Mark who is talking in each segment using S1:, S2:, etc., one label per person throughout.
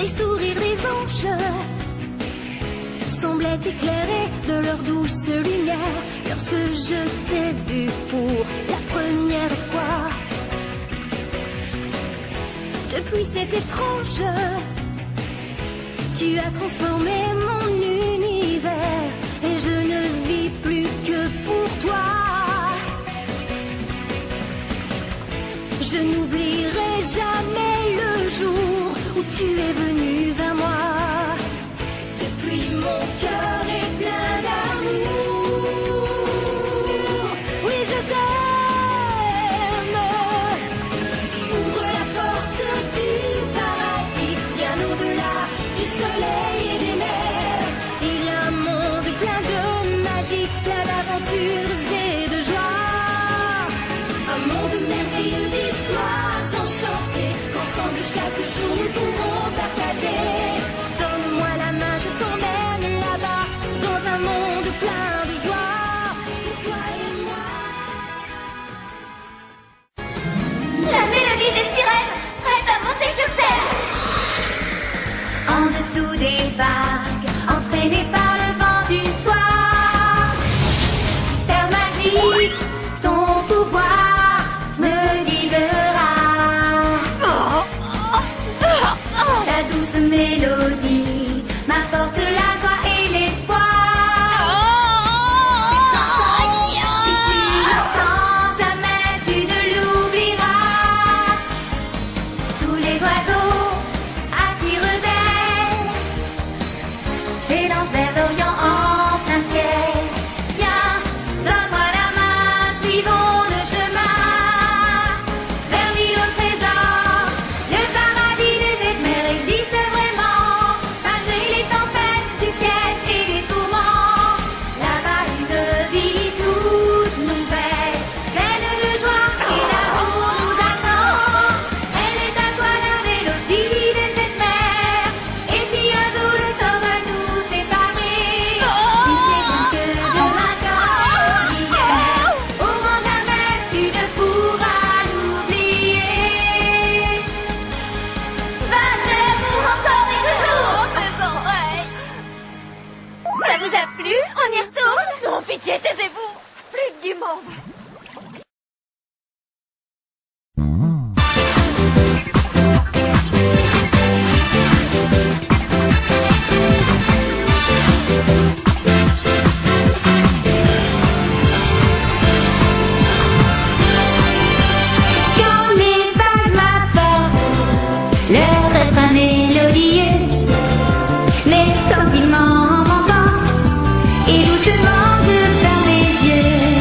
S1: Les sourires des anges semblaient éclairés de leur douce lumière lorsque je t'ai vu pour la première fois. Depuis c'est étrange, tu as transformé mon univers et je ne vis plus que pour toi. Je n'oublierai jamais le jour où tu es venu vers moi. Depuis mon cœur est plein d'amour. Oui, je t'aime. Ouvre la porte du paradis, bien au-delà du soleil et des mers. Il y a un monde plein de magie, plein d'aventures et de joie. Un monde merveilleux d'histoires enchantées qu'ensemble chaque jour nous pouvons partager. Donne-moi la main, je t'emmène là-bas dans un monde plein de joie pour toi et moi. La mélodie des sirènes prête à monter sur scène. En dessous des vagues, entraînée par le vent du soir. Père magique, ton pouvoir me guidera. Ta douce mélodie m'apporte la joie et l'espoir. Cette chanson, si tu l'entends, jamais tu ne l'oublieras. Tous les oiseaux attirent d'elle, s'élancent vers l'Orient en plein ciel. Viens, donne-moi la main, suivons le chemin vers l'île au trésor. Le paradis des sept mers existe vraiment, malgré les tempêtes du ciel et les tourments. Là-bas une vie toute nouvelle, pleine de joie et d'amour nous attend. Elle est à toi la mélodie des sept mers. Et si un jour le sort va nous séparer, tu sais bien que demain comme hier, au grand jamais tu ne pourras l'oublier. Va pour encore et toujours.
S2: Mes oreilles.
S1: Ça vous a plu? On y retourne?
S2: Non, pitié, taisez-vous. Plus de guimauve.
S1: Quand les vagues m'apportent leur refrain mélodieux, mes sentiments m'emportent et doucement je ferme les yeux.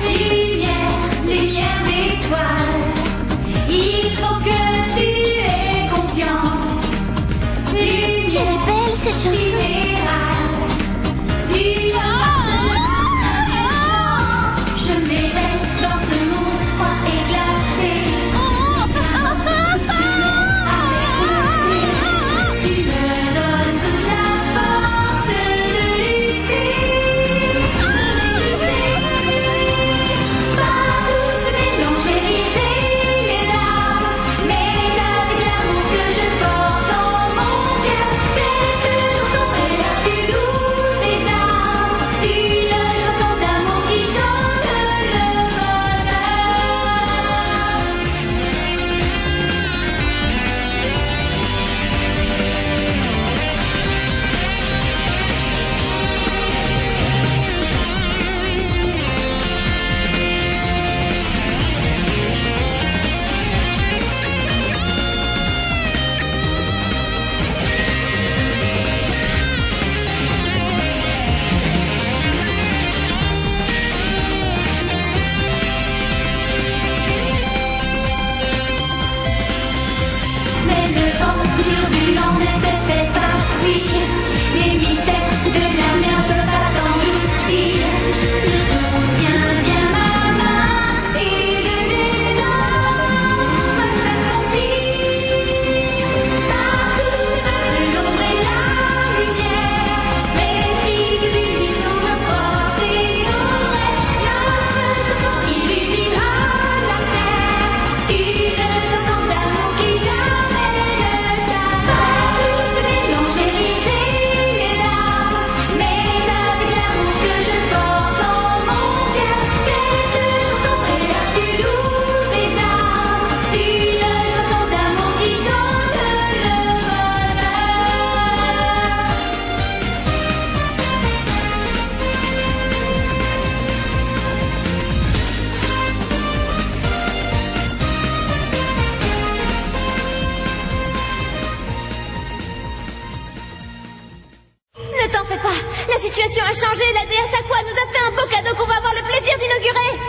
S1: Lumière, lumière d'étoile, il faut que tu aies confiance. Lumière,
S2: Quelle est belle cette chanson.
S1: tu je m'éveille dans ce monde froid et glacé. Tu me donnes toute la force de lutter. Partout se mélangent les risées, les larmes, mais avec l'amour que je porte en mon cœur, cette chanson est la plus douce des âmes, une chanson d'amour qui chante le bonheur. Mais le vent turbulent ne te fait pas fuir. Les mystères de la mer peuvent pas t'engloutir. Surtout tiens bien ma main et le destin va s'accomplir. Partout se battent l'ombre et la lumière. Mais si nous unissons nos forces et nos rêves, notre chanson illuminera la terre. Une chanson d'amour qui jamais ne s'arrête. Partout se mélangent les risées, les larmes, mais avec l'amour que je porte en mon cœur, cette chanson est la plus douce des âmes, une chanson d'amour qui chante le bonheur.
S2: Ne t'en fais pas. La situation a changé. La déesse Aqua nous a fait un beau cadeau qu'on va avoir le plaisir d'inaugurer.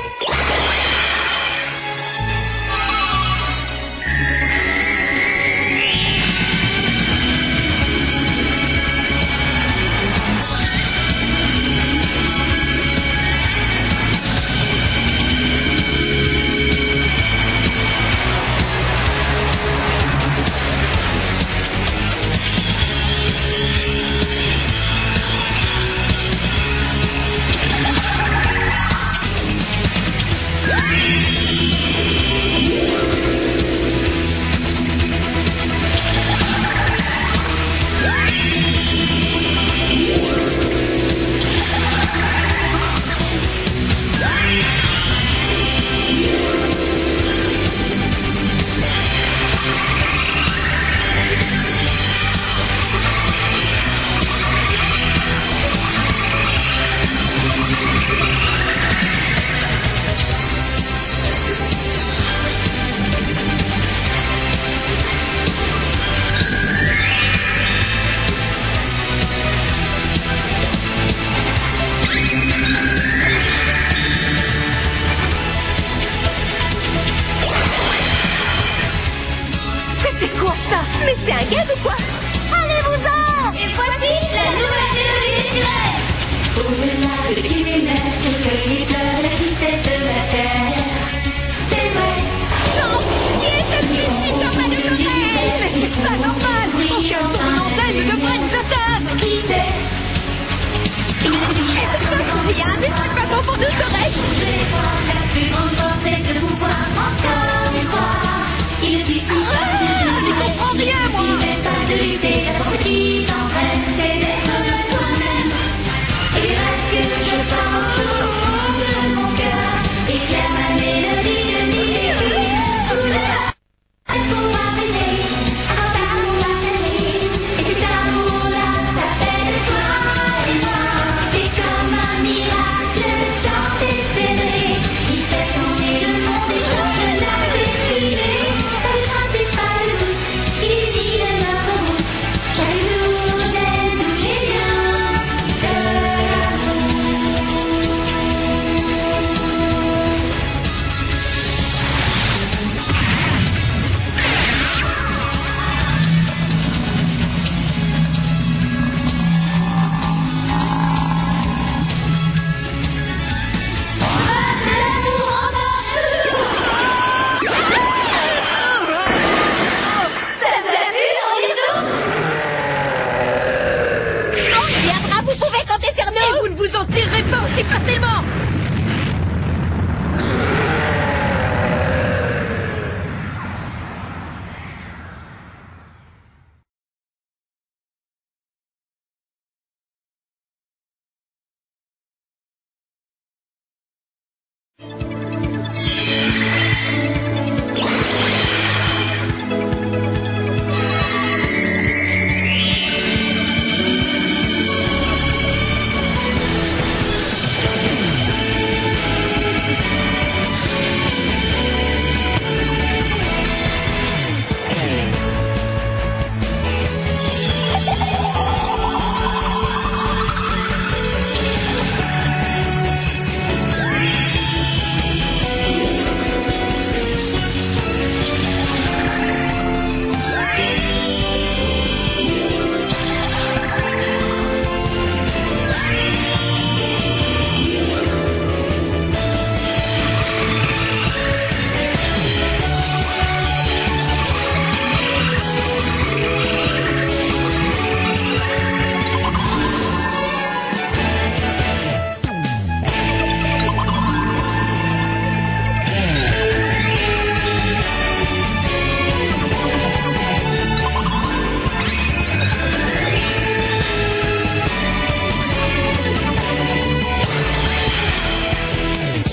S2: C'était quoi ça? Mais c'est un gag ou quoi? Allez-vous-en!
S1: Et voici la nouvelle mélodie des sirènes. Au-delà de kilomètres, cueillir la tristesse de la terre. C'est vrai.
S2: Non! Qui est cette fille dans ma oreille? Mais c'est pas normal! Aucun son d'antenne ne devrait nous atteindre!
S1: Qui sait? Il suffit
S2: Et ça sent bien, mais c'est pas bon pour nos oreilles!
S1: de l'espoir, la plus grande force est de pouvoir encore y croire. Il suffit
S2: Je comprends rien, moi!
S1: de lutter, la force qui t'entraîne, c'est d'être toi-même. Et le reste que je pense.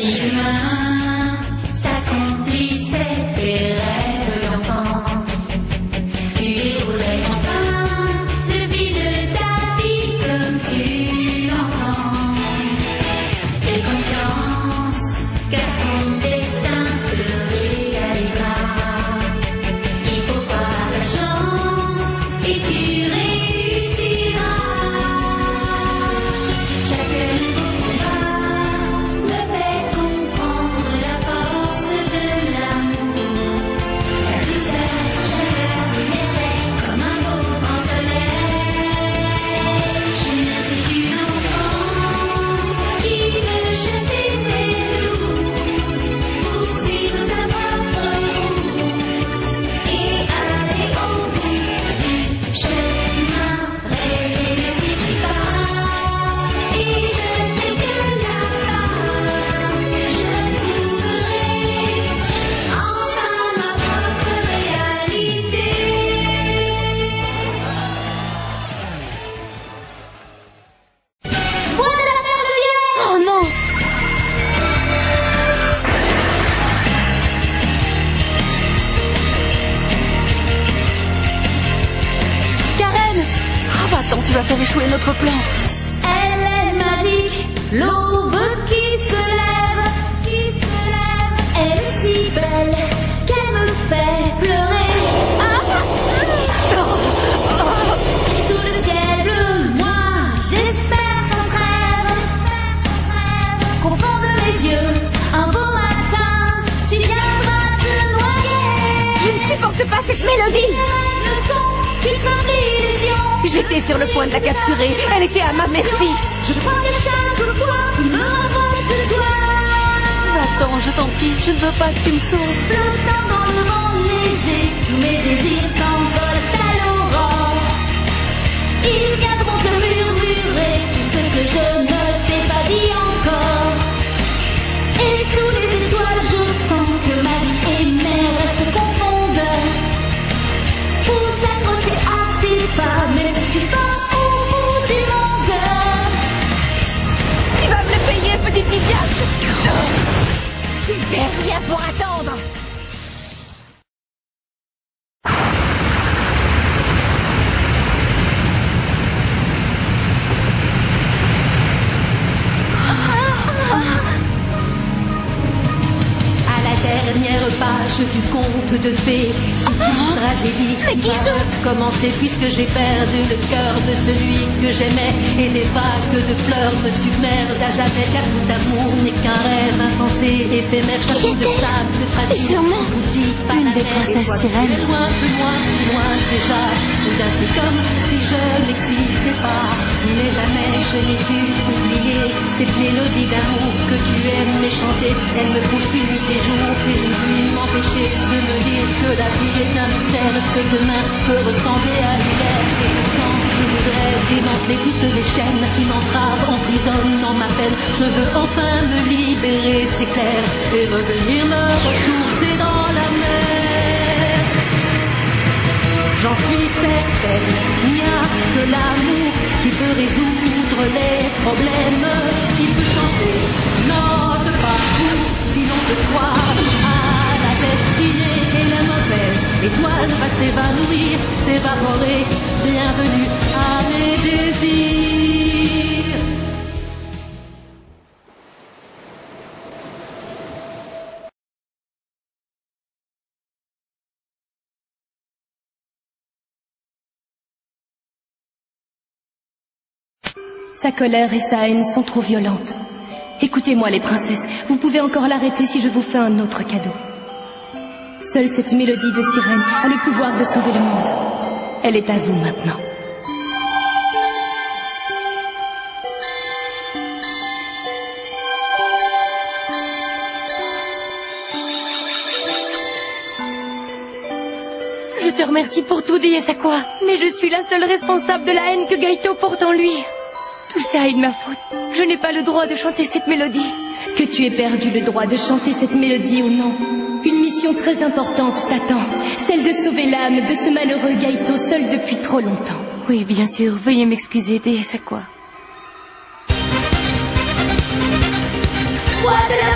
S1: Si demain s'accomplissait tes rêves d'enfant, tu déroulerais enfin le fil de ta vie comme tu l'entends. Et confiance, car ton destin se réalisera. Il faut croire à ta chance et tu réussiras. Chaque nouveau combat me fait comprendre la force de l'amour. Sa douceur, chaleur, lumière comme un beau grand soleil. Je ne suis qu'une enfant qui veut chasser ses doutes, poursuivre sa propre route et aller au bout du chemin. Rêver ne suffit pas, et je sais que là-bas, je trouverai enfin ma propre réalité. Point de la Berlulière!
S2: Oh non! Karen! Ah bah attends, tu vas faire échouer notre plan.
S1: Elle est magique, l'aube qui se lève, elle est si belle qu'elle me fait pleurer. Et sous le ciel bleu, moi j'espère sans trêve qu'au fond de mes yeux, un beau matin, tu viendras te noyer.
S2: Je ne supporte pas cette mélodie.
S1: Le son d'une simple illusion.
S2: J'étais sur le point de la capturer. Elle était à ma merci.
S1: Je crois que chaque fois, il me rapproche de toi.
S2: Attends, je t'en prie, je ne veux pas que tu me sauves.
S1: Flottant dans le vent léger, tous mes désirs s'envolent à l'aurore. Ils viendront te murmurer tout ce que je ne t'ai pas dit encore. Et sous les étoiles, je sens que ma vie et mes rêves se confondent. Pour s'accrocher à tes pas, même si tu pars au bout du monde.
S2: Tu vas me le payer, petite idiote. Tu ne perds rien pour attendre.
S1: À la dernière page du conte de fées, c'est une tragédie
S2: Mais qui
S1: va
S2: chante?
S1: commencer puisque j'ai perdu le cœur de celui que j'aimais et des vagues de pleurs me submergent à jamais car tout amour n'est qu'un rêve insensé, éphémère, château de
S2: est-elle?
S1: sable fragile.
S2: C'est sûrement
S1: Outil par
S2: une
S1: la
S2: des
S1: mer,
S2: princesses
S1: et toi,
S2: sirènes.
S1: tu es loin, plus loin, si loin déjà. Soudain c'est comme si je n'existais pas. Mais jamais je n'ai pu oublier cette mélodie d'amour que tu aimes et chanter. Elle me poursuit nuit et jour et je ne puis m'empêcher de me dire que la vie est un mystère, que demain peut ressembler à l'hiver. Et pourtant je voudrais démanteler toutes les chaînes qui m'entravent, emprisonnent dans ma peine. Je veux enfin me libérer, c'est clair, et revenir me ressourcer dans la mer. J'en suis certaine, il n'y a que l'amour qui peut résoudre les problèmes, qui peut changer notre parcours, sinon de croire à la destinée et la mauvaise étoile va s'évanouir, s'évaporer. Bienvenue à mes désirs.
S3: Sa colère et sa haine sont trop violentes. Écoutez-moi les princesses, vous pouvez encore l'arrêter si je vous fais un autre cadeau. Seule cette mélodie de sirène a le pouvoir de sauver le monde. Elle est à vous maintenant. Je te remercie pour tout, Diesakwa, mais je suis la seule responsable de la haine que Gaito porte en lui. Tout ça est de ma faute. Je n'ai pas le droit de chanter cette mélodie. Que tu aies perdu le droit de chanter cette mélodie ou non, une mission très importante t'attend. Celle de sauver l'âme de ce malheureux Gaito seul depuis trop longtemps. Oui, bien sûr. Veuillez m'excuser, Diesakwa.
S1: Roi de la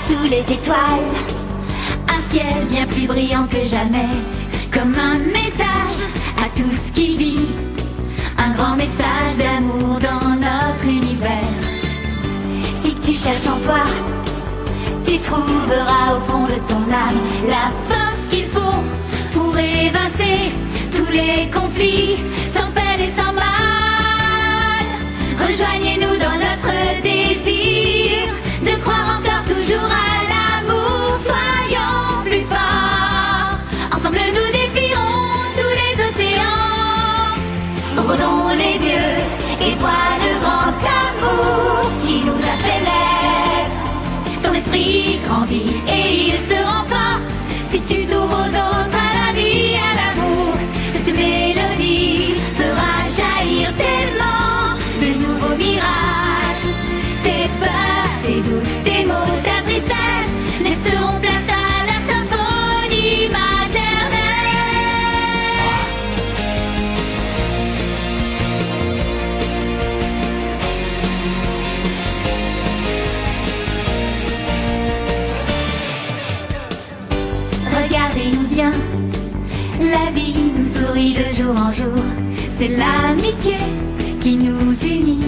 S1: sous les étoiles, un ciel bien plus brillant que jamais, comme un message à tout ce qui vit, un grand message d'amour dans notre univers. Si tu cherches en toi, tu trouveras au fond de ton âme la force qu'il faut pour évincer tous les conflits, sans peine et sans mal. Rejoignez-nous dans notre désir de croire encore toujours à l'amour. Soyons plus forts, ensemble nous défierons tous les océans. Ouvrons les yeux et vois le grand amour qui nous a fait naître. Ton esprit grandit et il se renforce si tu t'ouvres aux autres, à la vie, à l'amour. Cette mélodie fera jaillir tellement de nouveaux miracles. Tes peurs, tes doutes, tes maux, ta tristesse laisseront place à la symphonie maternelle. Regardez-nous bien, la vie nous sourit de jour en jour. C'est l'amitié qui nous unit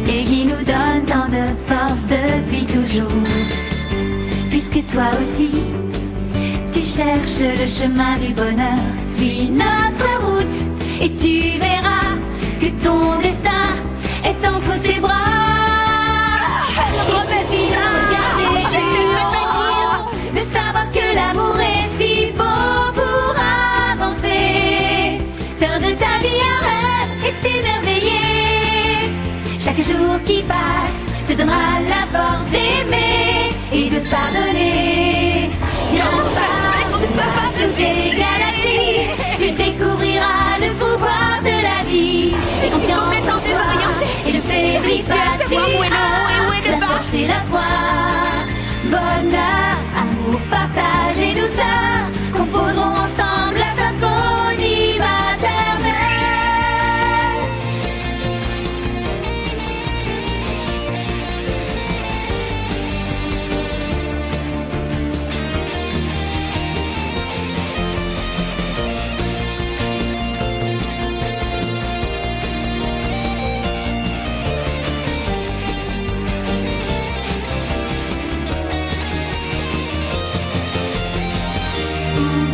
S1: et qui nous donne tant de force depuis toujours. Puisque toi aussi, tu cherches le chemin du bonheur, suis notre route et tu verras que ton destin est entre tes bras. Il suffit de regarder de savoir que l'amour est si beau pour avancer, faire de ta vie un rêve et t'émerveiller. Chaque jour qui passe te donnera la force d'aimer et de pardonner. Viens par toutes les galaxies, tu découvriras le pouvoir de la vie. Confiance en toi et le faiblis pas, tu as la force et la foi. Bonheur, amour, partage et douceur composeront ensemble la symphonie maternelle.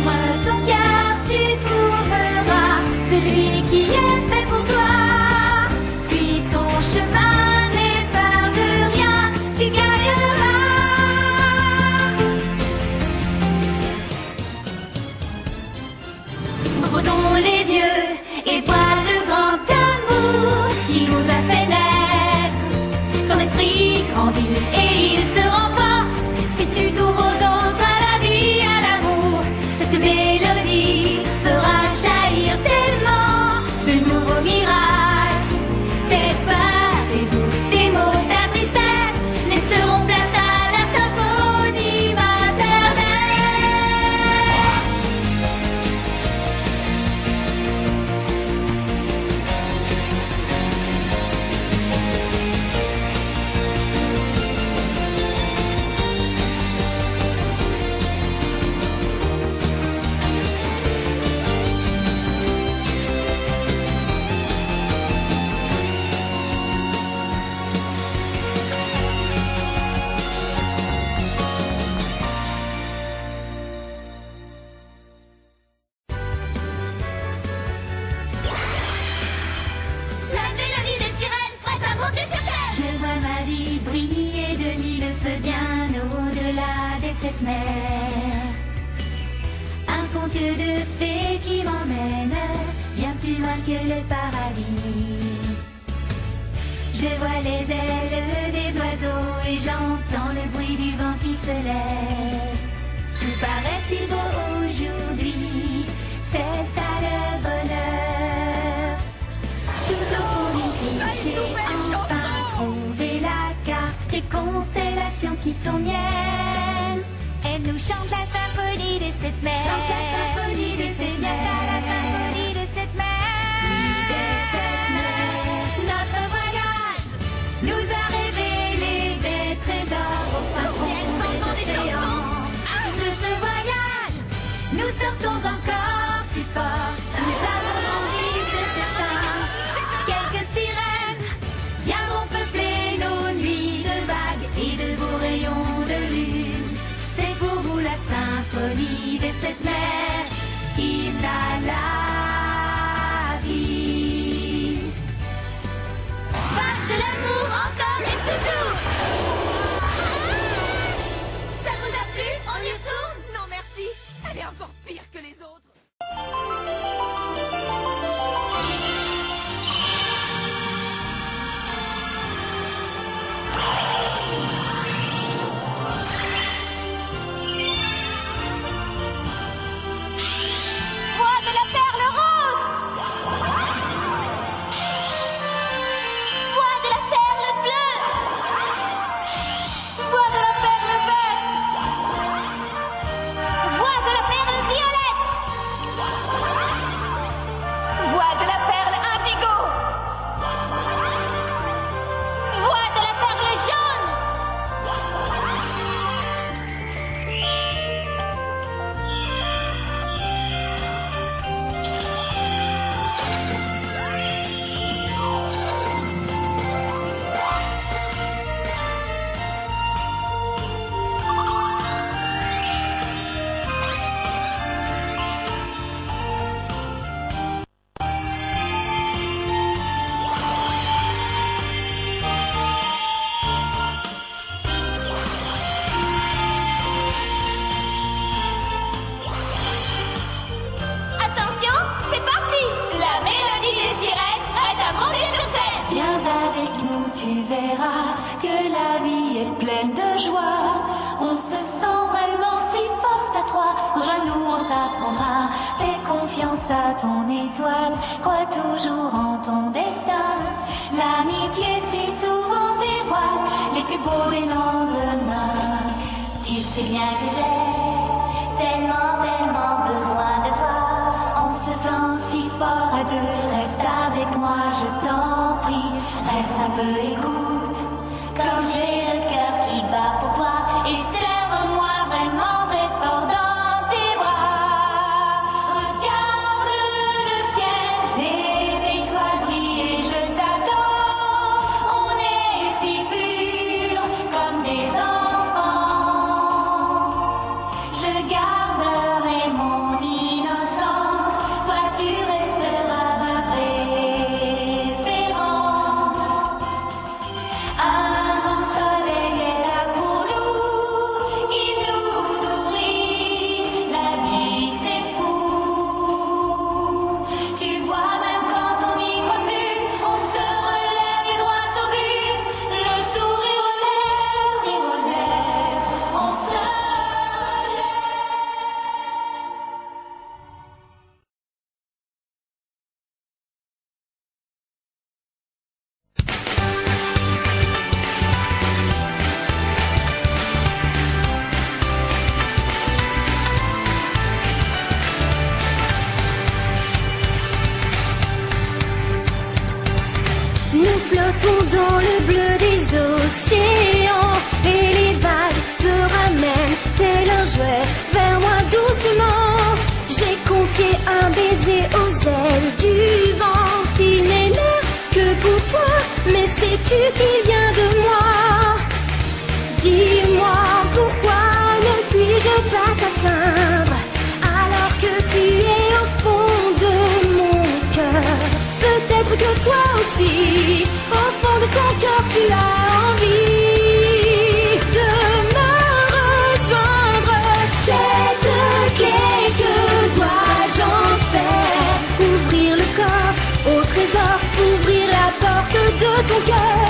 S1: Ouvre ton cœur, tu trouveras celui qui est fait pour toi. Suis ton chemin, n'aie peur de rien, tu gagneras. Ouvre les yeux et vois le grand amour qui nous a fait naître. Ton esprit grandit et il se renforce si tu t'ouvres aux autres, à la vie, à l'amour. Cette mélodie fera jaillir tellement de nouveaux miracles. Tes peurs, tes doutes, tes maux, ta tristesse laisseront place à la symphonie maternelle. La mélodie des sirènes prête à monter sur terre. Je vois ma vie briller de mille feux bien au-delà des sept mers. Un conte de fées qui m'emmène bien plus loin que le paradis. Je vois les ailes des oiseaux et j'entends le bruit du vent qui se lève. Tout paraît si beau aujourd'hui, c'est ça le bonheur. Tout au fond du gris, j'ai enfin trouvé la carte des constellations qui sont miennes. Elle nous chante la symphonie des sept mers. Chante la symphonie des sept mers. La symphonie des sept mers. Oui, des sept mers. Notre voyage nous a révélé des trésors au fin fond des Chantons encore plus fort. Nous avons grandi, c'est certain. Quelques sirènes viendront peupler nos nuits de vagues et de beaux rayons de lune. C'est pour vous la symphonie de cette mer, hymne à la vie. Vague de l'amour encore et toujours. Ça vous a plu? On y retourne?
S2: Non merci, elle est encore pire que les autres.
S1: Voix de la perle rose. Voix de la perle bleue. Voix de la perle verte. Voix de la perle violette. Voix de la perle indigo. Voix de la perle jaune. Attention, c'est parti! La mélodie des sirènes est à monter sur scène! Viens avec nous, tu verras que la vie est pleine de joie. On se sent vraiment si forte à trois. Rejoins-nous, on t'apprendra. Fais confiance à ton étoile. Crois toujours en ton destin. L'amitié suit souvent tes voiles, les plus beaux des lendemains. Tu sais bien que j'ai tellement, tellement besoin de toi. On se sent si fort à deux. Reste avec moi, je t'en prie. Reste un peu, écoute. Comme j'ai le cœur qui bat pour toi. Et serre-moi vraiment très fort dans tes bras. Regarde le ciel, les étoiles brillent et je t'attends. On est si purs comme des enfants. Je garderai mon innocence, toi tu resteras ma référence. Un grand soleil est là pour nous, il nous sourit, la vie c'est fou. Tu vois, même quand on n'y croit plus, on se relève et droit au but. Le sourire aux lèvres, on se relève.
S3: Nous flottons dans le bleu des océans et les vagues te ramènent tel un jouet vers moi doucement. J'ai confié un baiser aux ailes du vent. Il n'est là que pour toi, mais sais-tu qu'il vient de moi? Dis-moi pourquoi ne puis-je pas t'atteindre alors que tu es au fond de mon cœur? Peut-être que toi aussi, au fond de ton cœur, tu as envie de me rejoindre. Cette clé, que dois-je en faire? Ouvrir le coffre au trésor, ouvrir la porte de ton cœur.